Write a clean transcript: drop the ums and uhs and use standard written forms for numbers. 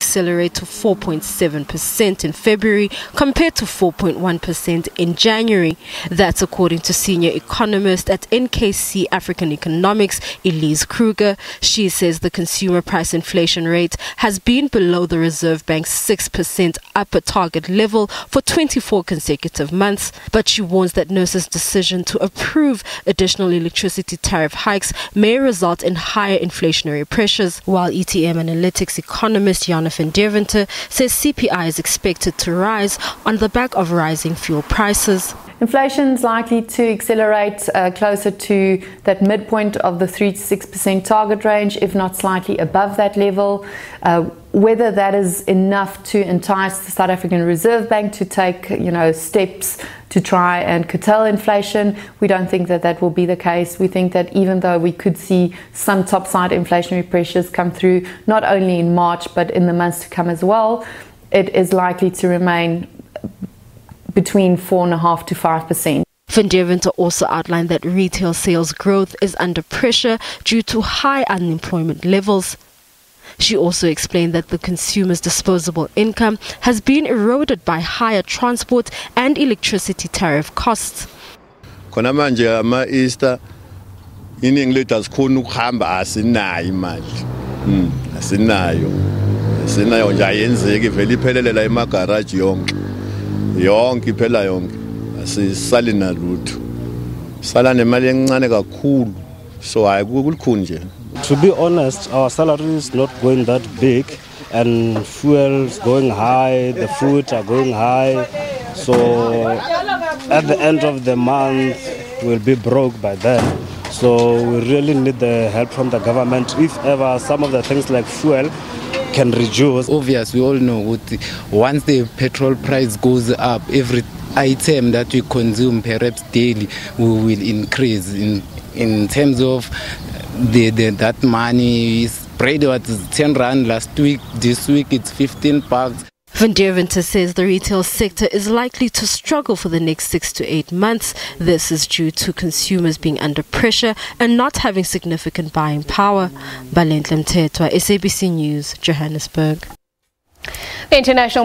accelerate to 4.7% in February compared to 4.1% in January. That's according to senior economist at NKC African Economics, Elise Kruger. She says the consumer price inflation rate has been below the Reserve Bank's 6% upper target level for 24 consecutive months, but she warns that NERSA's decision to approve additional electricity tariff hikes may result in higher inflationary pressures, while ETM Analytics economist Jana van Deventer says CPI is expected to rise on the back of rising fuel prices. Inflation is likely to accelerate closer to that midpoint of the 3 to 6% target range, if not slightly above that level. Whether that is enough to entice the South African Reserve Bank to take, steps to try and curtail inflation, we don't think that that will be the case. We think that even though we could see some topside inflationary pressures come through, not only in March but in the months to come as well, it is likely to remain between 4.5% to 5%. Van Deventer also outlined that retail sales growth is under pressure due to high unemployment levels. She also explained that the consumer's disposable income has been eroded by higher transport and electricity tariff costs. Khona manje ama-Easter iningi lethu asikhona ukuhamba asinayo imali. Asinayo nje ayenzeki vele iphelele la emagarage yonke iphela yonke asisali nalutho sala nemali encane kakhulu so hayi kulukhuni nje. To be honest, our salary is not going that big, and fuel is going high, the food are going high, so at the end of the month we'll be broke by then. So we really need the help from the government if ever some of the things like fuel can reduce. Obviously, we all know once the petrol price goes up, every item that we consume perhaps daily will increase in terms of that money is spread. What is 10 rand last week, this week it's 15 bucks. Van Deventer says the retail sector is likely to struggle for the next 6 to 8 months. This is due to consumers being under pressure and not having significant buying power. Balenhle Mthethwa, SABC News, Johannesburg. The international